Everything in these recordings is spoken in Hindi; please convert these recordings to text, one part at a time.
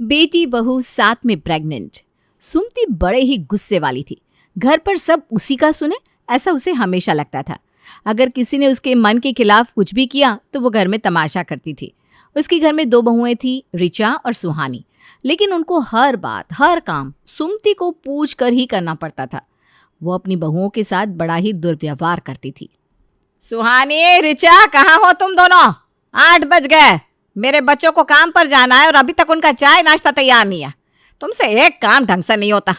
बेटी बहू साथ में प्रेग्नेंट। सुमति बड़े ही गुस्से वाली थी। घर पर सब उसी का सुने, ऐसा उसे हमेशा लगता था। अगर किसी ने उसके मन के खिलाफ कुछ भी किया तो वो घर में तमाशा करती थी। उसके घर में 2 बहुएं थी, ऋचा और सुहानी, लेकिन उनको हर बात हर काम सुमति को पूछ कर ही करना पड़ता था। वो अपनी बहुओं के साथ बड़ा ही दुर्व्यवहार करती थी। सुहानी, ऋचा, कहाँ हो तुम दोनों? 8 बज गए। मेरे बच्चों को काम पर जाना है और अभी तक उनका चाय नाश्ता तैयार नहीं है। तुमसे एक काम ढंग से नहीं होता।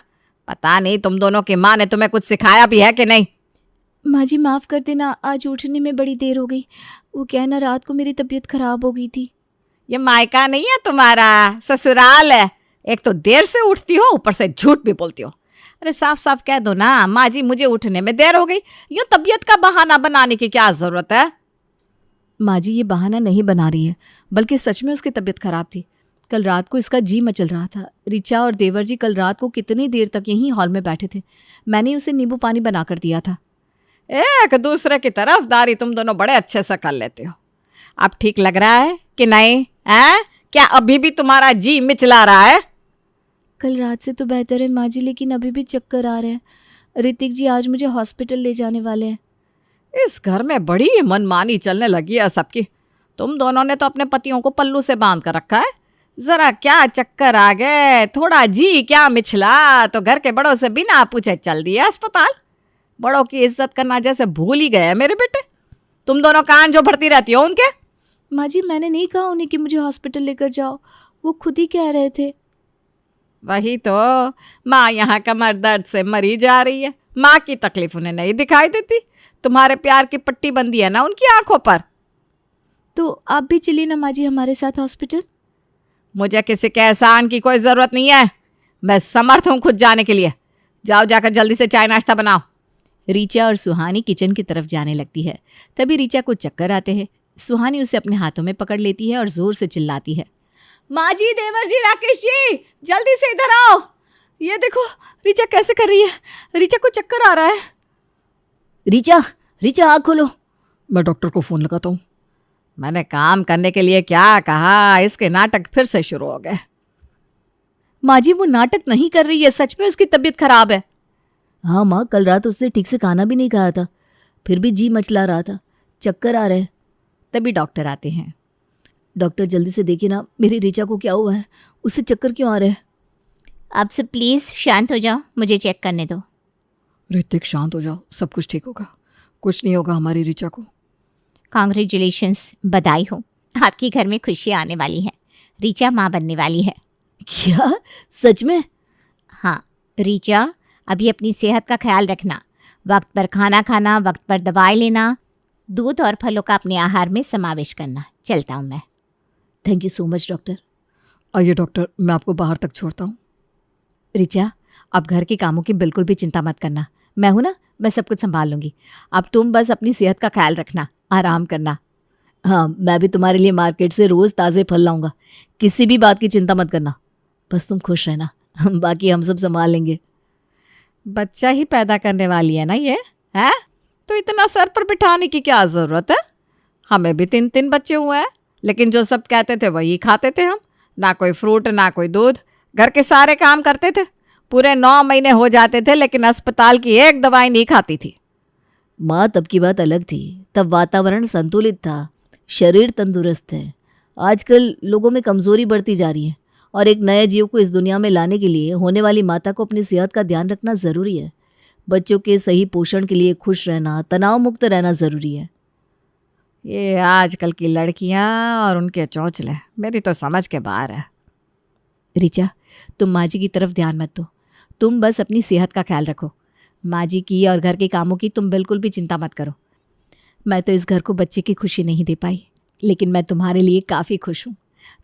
पता नहीं तुम दोनों की माँ ने तुम्हें कुछ सिखाया भी है कि नहीं। माँ जी माफ़ कर देना, आज उठने में बड़ी देर हो गई। वो क्या है ना, रात को मेरी तबीयत खराब हो गई थी। ये मायका नहीं है तुम्हारा, ससुराल है। एक तो देर से उठती हो, ऊपर से झूठ भी बोलती हो। अरे साफ साफ कह दो ना, माँ जी मुझे उठने में देर हो गई। यूं तबीयत का बहाना बनाने की क्या जरूरत है? माँ जी ये बहाना नहीं बना रही है, बल्कि सच में उसकी तबीयत खराब थी। कल रात को इसका जी मचल रहा था। ऋचा और देवर जी कल रात को कितनी देर तक यहीं हॉल में बैठे थे। मैंने उसे नींबू पानी बना कर दिया था। एक दूसरे की तरफदारी तुम दोनों बड़े अच्छे से कर लेते हो। अब ठीक लग रहा है कि नहीं? क्या अभी भी तुम्हारा जी मिचला रहा है? कल रात से तो बेहतर है माँ जी, लेकिन अभी भी चक्कर आ रहे हैं। ऋतिक जी आज मुझे हॉस्पिटल ले जाने वाले हैं। इस घर में बड़ी मनमानी चलने लगी है सबकी। तुम दोनों ने तो अपने पतियों को पल्लू से बांध कर रखा है। जरा क्या चक्कर आ गए, थोड़ा जी क्या मिचला तो घर के बड़ों से बिना पूछे चल दिया अस्पताल। बड़ों की इज्जत करना जैसे भूल ही गए मेरे बेटे। तुम दोनों कान जो भरती रहती हो उनके। माँ जी मैंने नहीं कहा उन्हें कि मुझे हॉस्पिटल लेकर जाओ, वो खुद ही कह रहे थे। वही तो, माँ यहाँ कमर दर्द से मरी जा रही है। माँ की तकलीफ उन्हें नहीं दिखाई देती। तुम्हारे प्यार की पट्टी बंदी है ना उनकी आंखों पर। तो आप भी चलिए ना माँ जी हमारे साथ हॉस्पिटल। मुझे किसी के एहसान की कोई ज़रूरत नहीं है। मैं समर्थ हूँ खुद जाने के लिए। जाओ, जाकर जल्दी से चाय नाश्ता बनाओ। ऋचा और सुहानी किचन की तरफ जाने लगती है। तभी ऋचा को चक्कर आते हैं। सुहानी उसे अपने हाथों में पकड़ लेती है और जोर से चिल्लाती है, माँ जी, देवर जी, राकेश जी, जल्दी से इधर आओ। ये देखो ऋचा कैसे कर रही है। ऋचा को चक्कर आ रहा है। ऋचा, ऋचा आँख खोलो। मैं डॉक्टर को फ़ोन लगाता हूँ। मैंने काम करने के लिए क्या कहा, इसके नाटक फिर से शुरू हो गए। माँ जी वो नाटक नहीं कर रही है, सच में उसकी तबीयत खराब है। हाँ माँ, कल रात उसने ठीक से खाना भी नहीं खाया था, फिर भी जी मचला रहा था, चक्कर आ रहे। तभी डॉक्टर आते हैं। डॉक्टर जल्दी से देखिए ना, मेरी ऋचा को क्या हुआ है, उससे चक्कर क्यों आ रहे हैं? आप सब प्लीज़ शांत हो जाओ, मुझे चेक करने दो। ऋतिक शांत हो जाओ, सब कुछ ठीक होगा। कुछ नहीं होगा हमारी ऋचा को। कॉन्ग्रेचुलेशंस, बधाई हो, आपके घर में खुशी आने वाली है। ऋचा माँ बनने वाली है। क्या सच में? हाँ ऋचा, अभी अपनी सेहत का ख्याल रखना। वक्त पर खाना खाना, वक्त पर दवाई लेना, दूध और फलों का अपने आहार में समावेश करना। चलता हूँ मैं। Thank you so much doctor. आइए डॉक्टर, मैं आपको बाहर तक छोड़ता हूँ। ऋचा, अब घर के कामों की बिल्कुल भी चिंता मत करना। मैं हूं ना, मैं सब कुछ संभाल लूंगी। अब तुम बस अपनी सेहत का ख्याल रखना, आराम करना। हाँ, मैं भी तुम्हारे लिए मार्केट से रोज़ ताज़े फल लाऊंगा। किसी भी बात की चिंता मत करना, बस तुम खुश रहना। बाकी हम सब संभाल लेंगे। बच्चा ही पैदा करने वाली है ना ये, है तो इतना सर पर बिठाने की क्या ज़रूरत है? हमें भी 3 बच्चे हुए हैं, लेकिन जो सब कहते थे वही खाते थे हम। ना कोई फ्रूट, ना कोई दूध। घर के सारे काम करते थे। पूरे 9 महीने हो जाते थे, लेकिन अस्पताल की एक दवाई नहीं खाती थी। माँ तब की बात अलग थी, तब वातावरण संतुलित था, शरीर तंदुरुस्त है। आजकल लोगों में कमज़ोरी बढ़ती जा रही है, और एक नए जीव को इस दुनिया में लाने के लिए होने वाली माता को अपनी सेहत का ध्यान रखना ज़रूरी है। बच्चों के सही पोषण के लिए खुश रहना, तनाव मुक्त रहना ज़रूरी है। ये आजकल की लड़कियां और उनके चौंचले मेरी तो समझ के बाहर है। ऋचा, तुम माँ जी की तरफ ध्यान मत दो, तुम बस अपनी सेहत का ख्याल रखो। माँ जी की और घर के कामों की तुम बिल्कुल भी चिंता मत करो। मैं तो इस घर को बच्चे की खुशी नहीं दे पाई, लेकिन मैं तुम्हारे लिए काफ़ी खुश हूँ।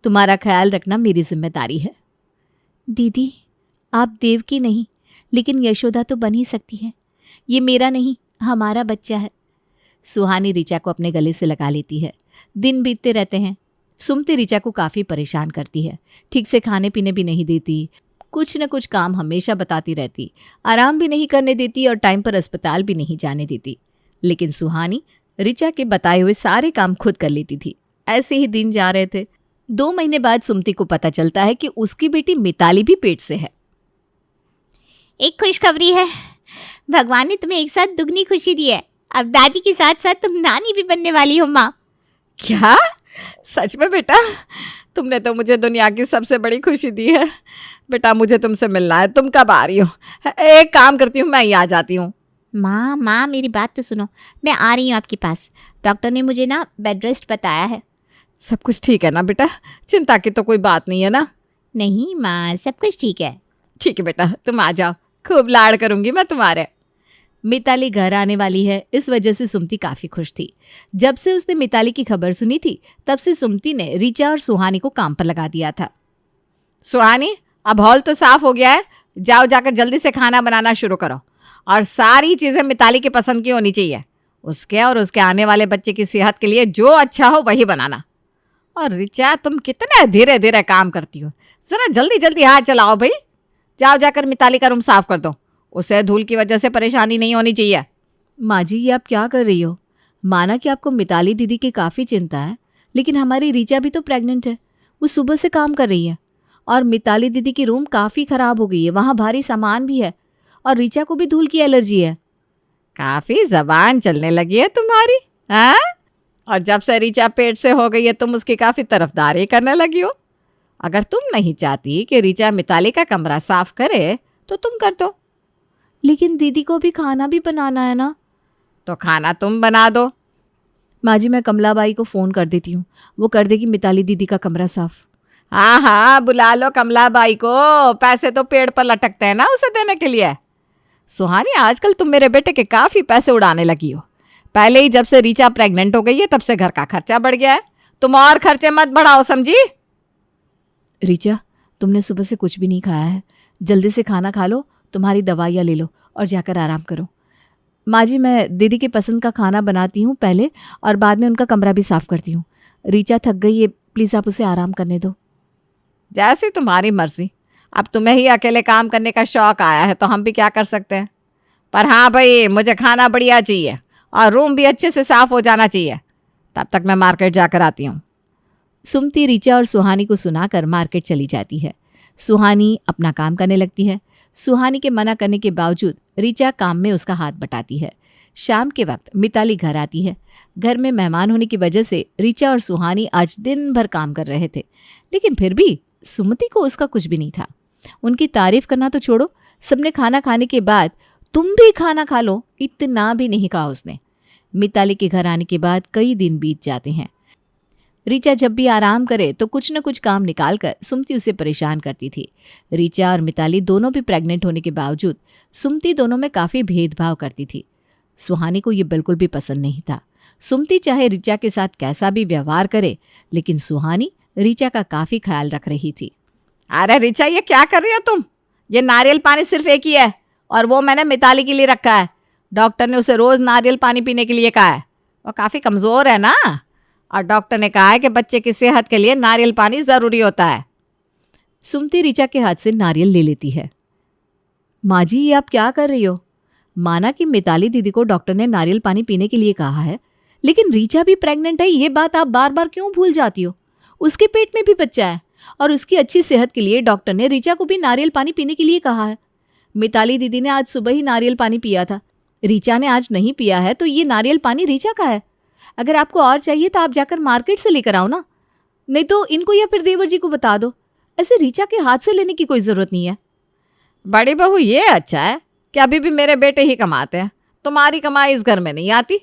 तुम्हारा ख्याल रखना मेरी जिम्मेदारी है। दीदी, आप देव की नहीं, लेकिन यशोदा तो बन ही सकती है। ये मेरा नहीं, हमारा बच्चा है। सुहानी ऋचा को अपने गले से लगा लेती है। दिन बीतते रहते हैं। सुमति ऋचा को काफ़ी परेशान करती है। ठीक से खाने पीने भी नहीं देती, कुछ न कुछ काम हमेशा बताती रहती, आराम भी नहीं करने देती और टाइम पर अस्पताल भी नहीं जाने देती। लेकिन सुहानी ऋचा के बताए हुए सारे काम खुद कर लेती थी। ऐसे ही दिन जा रहे थे। 2 महीने बाद सुमति को पता चलता है कि उसकी बेटी मिताली भी पेट से है। एक खुशखबरी है, भगवान ने तुम्हें एक साथ दुगनी खुशी दी है। अब दादी के साथ साथ तुम नानी भी बनने वाली हो माँ। क्या? सच में बेटा? तुमने तो मुझे दुनिया की सबसे बड़ी खुशी दी है। बेटा मुझे तुमसे मिलना है, तुम कब आ रही हो? एक काम करती हूँ, मैं ही आ जाती हूँ। माँ मेरी बात तो सुनो, मैं आ रही हूँ आपके पास। डॉक्टर ने मुझे ना बेड रेस्ट बताया है। सब कुछ ठीक है ना बेटा? चिंता की तो कोई बात नहीं है ना? नहीं माँ, सब कुछ ठीक है। ठीक है बेटा, तुम आ जाओ, खूब लाड़ करूंगी मैं तुम्हारे। मिताली घर आने वाली है, इस वजह से सुमति काफी खुश थी। जब से उसने मिताली की खबर सुनी थी तब से सुमति ने ऋचा और सुहानी को काम पर लगा दिया था। सुहानी, अब हॉल तो साफ हो गया है, जाओ जाकर जल्दी से खाना बनाना शुरू करो और सारी चीजें मिताली की पसंद की होनी चाहिए। उसके और उसके आने वाले बच्चे की सेहत के लिए जो अच्छा हो वही बनाना। और ऋचा, तुम कितने धीरे धीरे काम करती हो, जरा जल्दी जल्दी हाथ चलाओ भाई। जाओ जाकर मिताली का रूम साफ कर दो, उसे धूल की वजह से परेशानी नहीं होनी चाहिए। माँ जी, ये आप क्या कर रही हो? माना कि आपको मिताली दीदी की काफ़ी चिंता है, लेकिन हमारी ऋचा भी तो प्रेग्नेंट है। वो सुबह से काम कर रही है और मिताली दीदी की रूम काफ़ी ख़राब हो गई है, वहाँ भारी सामान भी है और ऋचा को भी धूल की एलर्जी है। काफ़ी जबान चलने लगी है तुम्हारी, हाँ? और जब से ऋचा पेट से हो गई है तुम उसकी काफ़ी तरफदारी करने लगी हो। अगर तुम नहीं चाहती कि ऋचा मिताली का कमरा साफ करे तो तुम कर दो। लेकिन दीदी को भी खाना भी बनाना है ना। तो खाना तुम बना दो। माँ जी, मैं कमलाबाई को फ़ोन कर देती हूँ, वो कर देगी मिताली दीदी का कमरा साफ। हाँ हाँ, बुला लो कमलाबाई को, पैसे तो पेड़ पर लटकते हैं ना उसे देने के लिए। सुहानी, आजकल तुम मेरे बेटे के काफ़ी पैसे उड़ाने लगी हो। पहले ही जब से ऋचा प्रेग्नेंट हो गई है तब से घर का खर्चा बढ़ गया है, तुम और खर्चे मत बढ़ाओ, समझी? ऋचा, तुमने सुबह से कुछ भी नहीं खाया है, जल्दी से खाना खा लो, तुम्हारी दवाइयाँ ले लो और जाकर आराम करो। माँ जी, मैं दीदी के पसंद का खाना बनाती हूँ पहले और बाद में उनका कमरा भी साफ करती हूँ। ऋचा थक गई है, प्लीज़ आप उसे आराम करने दो। जैसी तुम्हारी मर्जी। अब तुम्हें ही अकेले काम करने का शौक आया है तो हम भी क्या कर सकते हैं। पर हाँ भाई, मुझे खाना बढ़िया चाहिए और रूम भी अच्छे से साफ हो जाना चाहिए। तब तक मैं मार्केट जाकर आती हूँ। सुमति ऋचा और सुहानी को सुनाकर मार्केट चली जाती है। सुहानी अपना काम करने लगती है। सुहानी के मना करने के बावजूद ऋचा काम में उसका हाथ बटाती है। शाम के वक्त मिताली घर आती है। घर में मेहमान होने की वजह से ऋचा और सुहानी आज दिन भर काम कर रहे थे, लेकिन फिर भी सुमति को उसका कुछ भी नहीं था। उनकी तारीफ करना तो छोड़ो, सबने खाना खाने के बाद तुम भी खाना खा लो, इतना भी नहीं कहा उसने। मिताली के घर आने के बाद कई दिन बीत जाते हैं। ऋचा जब भी आराम करे तो कुछ न कुछ काम निकालकर सुमति उसे परेशान करती थी। ऋचा और मिताली दोनों भी प्रेग्नेंट होने के बावजूद सुमति दोनों में काफ़ी भेदभाव करती थी। सुहानी को ये बिल्कुल भी पसंद नहीं था। सुमति चाहे ऋचा के साथ कैसा भी व्यवहार करे, लेकिन सुहानी ऋचा का काफ़ी ख्याल रख रही थी। अरे ऋचा, ये क्या कर रही हो तुम? ये नारियल पानी सिर्फ एक ही है और वो मैंने मिताली के लिए रखा है। डॉक्टर ने उसे रोज़ नारियल पानी पीने के लिए कहा है, वो काफ़ी कमज़ोर है ना, और डॉक्टर ने कहा है कि बच्चे की सेहत के लिए नारियल पानी ज़रूरी होता है। सुमति ऋचा के हाथ से नारियल ले लेती है। माँ जी, ये आप क्या कर रही हो? माना कि मिताली दीदी को डॉक्टर ने नारियल पानी पीने के लिए कहा है, लेकिन ऋचा भी प्रेग्नेंट है, ये बात आप बार बार क्यों भूल जाती हो? उसके पेट में भी बच्चा है और उसकी अच्छी सेहत के लिए डॉक्टर ने ऋचा को भी नारियल पानी पीने के लिए कहा है। मिताली दीदी ने आज सुबह ही नारियल पानी पिया था, ऋचा ने आज नहीं पिया है, तो ये नारियल पानी ऋचा का है। अगर आपको और चाहिए तो आप जाकर मार्केट से लेकर आओ ना, नहीं तो इनको या फिर देवर जी को बता दो। ऐसे ऋचा के हाथ से लेने की कोई ज़रूरत नहीं है। बड़ी बहू, ये अच्छा है कि अभी भी मेरे बेटे ही कमाते हैं, तुम्हारी कमाई इस घर में नहीं आती।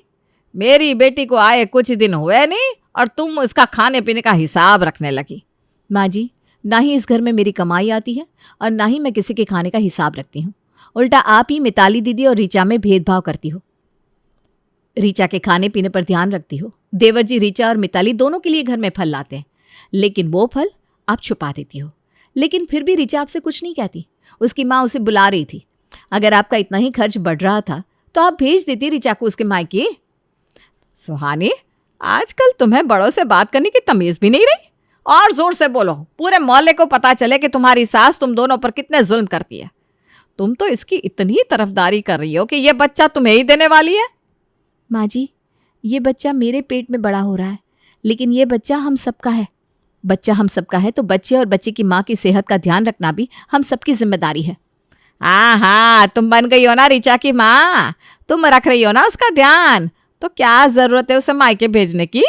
मेरी बेटी को आए कुछ दिन हुए नहीं और तुम उसका खाने पीने का हिसाब रखने लगी। माँ जी, ना ही इस घर में मेरी कमाई आती है और ना ही मैं किसी के खाने का हिसाब रखती हूँ। उल्टा आप ही मिताली दीदी और ऋचा में भेदभाव करती हो। ऋचा के खाने पीने पर ध्यान रखती हो। देवर जी ऋचा और मिताली दोनों के लिए घर में फल लाते हैं, लेकिन वो फल आप छुपा देती हो। लेकिन फिर भी ऋचा आपसे कुछ नहीं कहती। उसकी माँ उसे बुला रही थी। अगर आपका इतना ही खर्च बढ़ रहा था तो आप भेज देती ऋचा को उसके मायके। सुहानी, आजकल तुम्हें बड़ों से बात करने की तमीज भी नहीं रही। और जोर से बोलो, पूरे मोहल्ले को पता चले कि तुम्हारी सास तुम दोनों पर कितने जुल्म करती है। तुम तो इसकी इतनी तरफदारी कर रही हो कि ये बच्चा तुम्हें ही देने वाली है। माँ जी, ये बच्चा मेरे पेट में बड़ा हो रहा है, लेकिन ये बच्चा हम सबका है। बच्चा हम सबका है तो बच्चे और बच्चे की माँ की सेहत का ध्यान रखना भी हम सबकी जिम्मेदारी है। हाँ हाँ, तुम बन गई हो ना ऋचा की माँ, तुम रख रही हो ना उसका ध्यान, तो क्या जरूरत है उसे मायके भेजने की।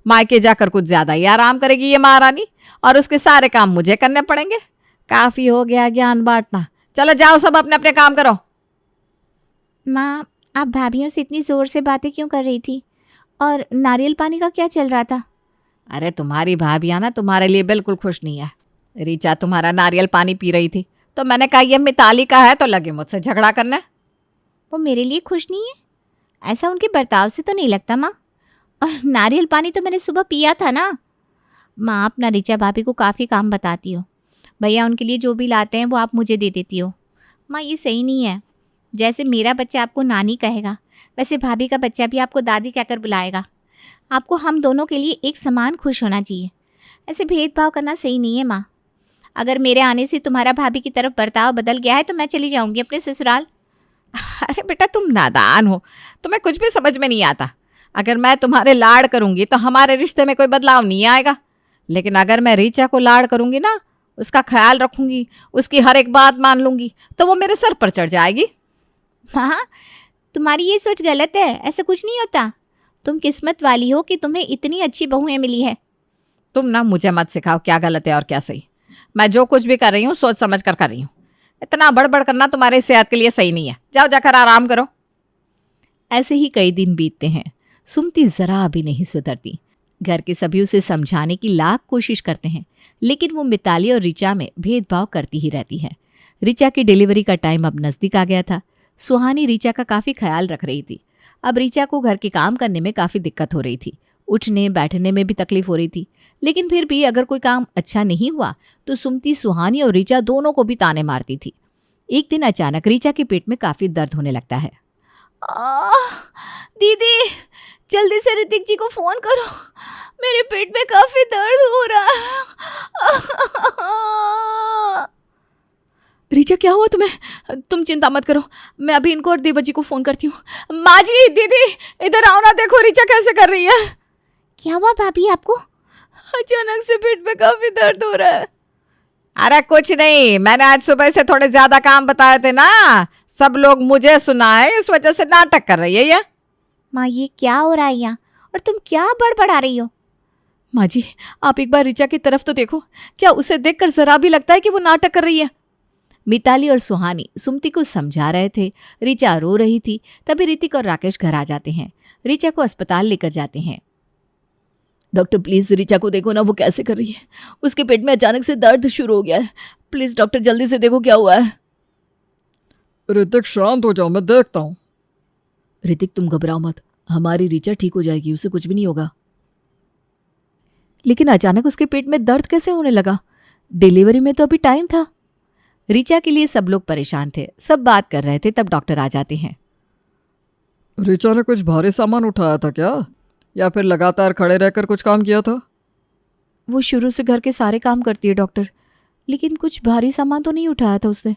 मायके जाकर कुछ ज्यादा ही आराम करेगी ये महारानी, और उसके सारे काम मुझे करने पड़ेंगे। काफी हो गया ज्ञान बांटना, चलो जाओ सब अपने अपने काम करो। माँ, आप भाभीयों से इतनी ज़ोर से बातें क्यों कर रही थी? और नारियल पानी का क्या चल रहा था? अरे तुम्हारी भाभियाँ ना तुम्हारे लिए बिल्कुल खुश नहीं है। ऋचा तुम्हारा नारियल पानी पी रही थी तो मैंने कहा ये मिताली का है, तो लगे मुझसे झगड़ा करने। वो मेरे लिए खुश नहीं है, ऐसा उनके बर्ताव से तो नहीं लगता माँ। और नारियल पानी तो मैंने सुबह पिया था ना। माँ, अपना ऋचा भाभी को काफ़ी काम बताती हो। भैया उनके लिए जो भी लाते हैं वो आप मुझे दे देती हो। माँ, ये सही नहीं है। जैसे मेरा बच्चा आपको नानी कहेगा, वैसे भाभी का बच्चा भी आपको दादी कहकर बुलाएगा। आपको हम दोनों के लिए एक समान खुश होना चाहिए। ऐसे भेदभाव करना सही नहीं है माँ। अगर मेरे आने से तुम्हारा भाभी की तरफ बर्ताव बदल गया है तो मैं चली जाऊंगी अपने ससुराल। अरे बेटा तुम नादान हो, तुम्हें कुछ भी समझ में नहीं आता। अगर मैं तुम्हारे लाड़ करूंगी तो हमारे रिश्ते में कोई बदलाव नहीं आएगा, लेकिन अगर मैं ऋचा को लाड़ करूंगी ना, उसका ख्याल रखूंगी, उसकी हर एक बात मान लूंगी, तो वो मेरे सर पर चढ़ जाएगी। माँ, तुम्हारी ये सोच गलत है। ऐसा कुछ नहीं होता। तुम किस्मत वाली हो कि तुम्हें इतनी अच्छी बहुएं मिली है। तुम ना मुझे मत सिखाओ क्या गलत है और क्या सही। मैं जो कुछ भी कर रही हूँ सोच समझ कर रही हूँ। इतना बड़बड़ करना तुम्हारी सेहत के लिए सही नहीं है। जाओ जाकर आराम करो। ऐसे ही कई दिन बीतते हैं। सुमति जरा भी नहीं सुधरती। घर के सभी उसे समझाने की लाख कोशिश करते हैं, लेकिन वो मिताली और ऋचा में भेदभाव करती ही रहती है। ऋचा की डिलीवरी का टाइम अब नज़दीक आ गया था। सुहानी ऋचा का काफ़ी ख्याल रख रही थी। अब ऋचा को घर के काम करने में काफ़ी दिक्कत हो रही थी। उठने बैठने में भी तकलीफ हो रही थी, लेकिन फिर भी अगर कोई काम अच्छा नहीं हुआ तो सुमति सुहानी और ऋचा दोनों को भी ताने मारती थी। एक दिन अचानक ऋचा के पेट में काफ़ी दर्द होने लगता है। दीदी, जल्दी से ऋतिक जी को फोन करो, मेरे पेट में काफी दर्द हो रहा है। ऋचा, क्या हुआ तुम्हें? तुम चिंता मत करो, मैं अभी इनको और देवर जी को फोन करती हूँ। माँ जी, दीदी इधर आओ ना, देखो ऋचा कैसे कर रही है। क्या हुआ भाभी आपको? अचानक से पेट में काफी दर्द हो रहा है। अरे कुछ नहीं, मैंने आज सुबह से थोड़े ज्यादा काम बताए थे ना, सब लोग मुझे सुना है, इस वजह से नाटक कर रही है ये। माँ, ये क्या हो रहा है यहाँ? और तुम क्या बड़बड़ा रही हो? माँ जी, आप एक बार ऋचा की तरफ तो देखो, क्या उसे देखकर जरा भी लगता है कि वो नाटक कर रही है? मिताली और सुहानी सुमति को समझा रहे थे। ऋचा रो रही थी। तभी ऋतिक और राकेश घर आ जाते हैं। ऋचा को अस्पताल लेकर जाते हैं। डॉक्टर, प्लीज ऋचा को देखो ना, वो कैसे कर रही है। उसके पेट में अचानक से दर्द शुरू हो गया है। प्लीज डॉक्टर, जल्दी से देखो क्या हुआ है। ऋतिक शांत हो जाओ, मैं देखता हूँ। ऋतिक, तुम घबराओ मत, हमारी ऋचा ठीक हो जाएगी, उसे कुछ भी नहीं होगा। लेकिन अचानक उसके पेट में दर्द कैसे होने लगा? डिलीवरी में तो अभी टाइम था। ऋचा के लिए सब लोग परेशान थे, सब बात कर रहे थे। तब डॉक्टर आ जाते हैं। ऋचा ने कुछ भारी सामान उठाया था क्या, या फिर लगातार खड़े रहकर कुछ काम किया था? वो शुरू से घर के सारे काम करती है डॉक्टर, लेकिन कुछ भारी सामान तो नहीं उठाया था उसने।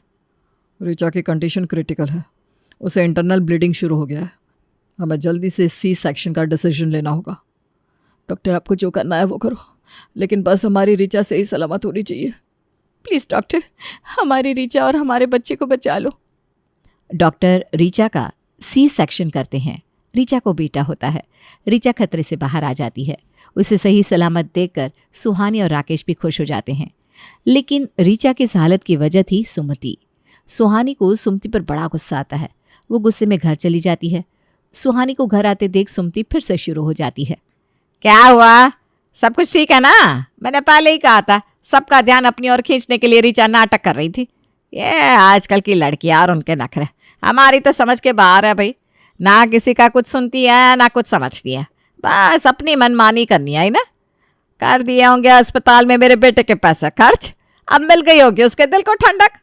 ऋचा की कंडीशन क्रिटिकल है, उसे इंटरनल ब्लीडिंग शुरू हो गया है। हमें जल्दी से सी सेक्शन का डिसीजन लेना होगा। डॉक्टर, आपको जो करना है वो करो, लेकिन बस हमारी ऋचा सही सलामत होनी चाहिए। प्लीज़ डॉक्टर, हमारी ऋचा और हमारे बच्चे को बचा लो। डॉक्टर ऋचा का सी सेक्शन करते हैं। ऋचा को बेटा होता है। ऋचा खतरे से बाहर आ जाती है। उसे सही सलामत देखकर सुहानी और राकेश भी खुश हो जाते हैं। लेकिन ऋचा की इस हालत की वजह थी सुमति। सुहानी को सुमति पर बड़ा गुस्सा आता है। वो गुस्से में घर चली जाती है। सुहानी को घर आते देख सुमति फिर से शुरू हो जाती है। क्या हुआ, सब कुछ ठीक है ना? मैंने पहले ही कहा था, सबका ध्यान अपनी ओर खींचने के लिए ऋचा नाटक कर रही थी। ये आजकल की लड़कियां और उनके नखरे हमारी तो समझ के बाहर है भाई। ना किसी का कुछ सुनती है ना कुछ समझती है, बस अपनी मनमानी करनी है ना। कर दिए होंगे अस्पताल में मेरे बेटे के पैसे खर्च, अब मिल गई होगी उसके दिल को ठंडक।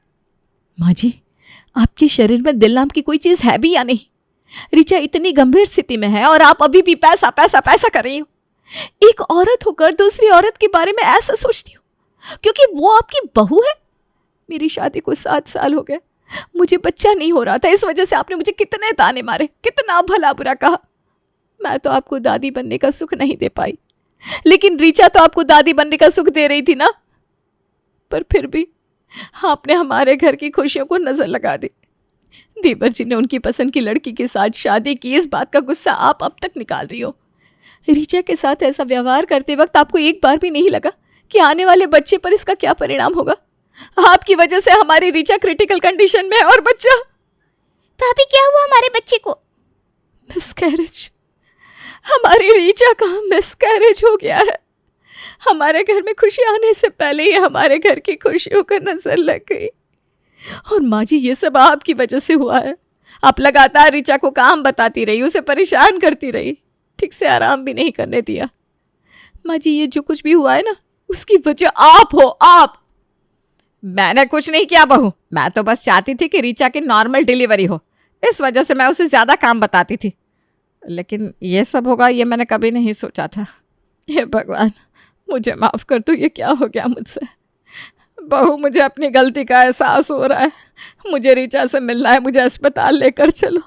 माँ जी, आपके शरीर में दिल नाम की कोई चीज है भी या नहीं? ऋचा इतनी गंभीर स्थिति में है और आप अभी भी पैसा पैसा पैसा कर रही हो। एक औरत होकर दूसरी औरत के बारे में ऐसा सोचती हो क्योंकि वो आपकी बहू है। मेरी शादी को 7 साल हो गए, मुझे बच्चा नहीं हो रहा था। इस वजह से आपने मुझे कितने ताने मारे, कितना भला बुरा कहा। मैं तो आपको दादी बनने का सुख नहीं दे पाई, लेकिन रीचा तो आपको दादी बनने का सुख दे रही थी ना। पर फिर भी आपने हमारे घर की खुशियों को नजर लगा दी। देवर जी ने उनकी पसंद की लड़की के साथ शादी की, इस बात का गुस्सा आप अब तक निकाल रही हो। रीचा के साथ ऐसा व्यवहार करते वक्त आपको एक बार भी नहीं लगा कि आने वाले बच्चे पर इसका क्या परिणाम होगा? आपकी वजह से हमारी रीचा क्रिटिकल कंडीशन में है और बच्चा। भाभी क्या हुआ हमारे बच्चे को? मिसकैरेज। हमारी रीचा का मिसकैरेज हो गया है। हमारे घर में खुशी आने से पहले ही हमारे घर की खुशियों का नजर लग गई। और माँ जी, ये सब आपकी वजह से हुआ है। आप लगातार रीचा को काम बताती रही, उसे परेशान करती रही, ठीक से आराम भी नहीं करने दिया। माँ जी, ये जो कुछ भी हुआ है ना, उसकी वजह आप हो, आप। मैंने कुछ नहीं किया बहू, मैं तो बस चाहती थी कि रीचा की नॉर्मल डिलीवरी हो, इस वजह से मैं उसे ज्यादा काम बताती थी। लेकिन ये सब होगा ये मैंने कभी नहीं सोचा था। हे भगवान, मुझे माफ कर दो, ये क्या हो गया मुझसे। बहू, मुझे अपनी गलती का एहसास हो रहा है। मुझे रीचा से मिलना है, मुझे अस्पताल लेकर चलो,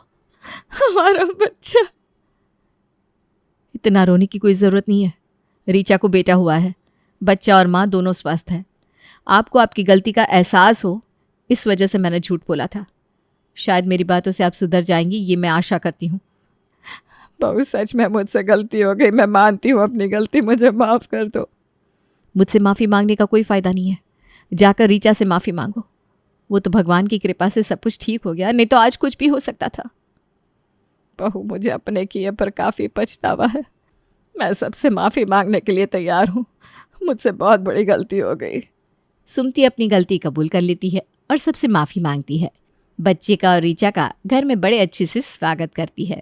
हमारा बच्चा। इतना रोने की कोई ज़रूरत नहीं है। रीचा को बेटा हुआ है, बच्चा और माँ दोनों स्वस्थ हैं। आपको आपकी गलती का एहसास हो, इस वजह से मैंने झूठ बोला था। शायद मेरी बातों से आप सुधर जाएंगी, ये मैं आशा करती हूँ। बहू, सच में मुझसे गलती हो गई, मैं मानती हूँ अपनी गलती, मुझे माफ़ कर दो। मुझसे माफ़ी मांगने का कोई फ़ायदा नहीं है। जाकर रीचा से माफ़ी मांगो। वो तो भगवान की कृपा से सब कुछ ठीक हो गया, नहीं तो आज कुछ भी हो सकता था। बहू, मुझे अपने किए पर काफ़ी पछतावा है। मैं सबसे माफ़ी मांगने के लिए तैयार हूँ। मुझसे बहुत बड़ी गलती हो गई। सुमति अपनी गलती कबूल कर लेती है और सबसे माफ़ी मांगती है। बच्चे का और रीचा का घर में बड़े अच्छे से स्वागत करती है।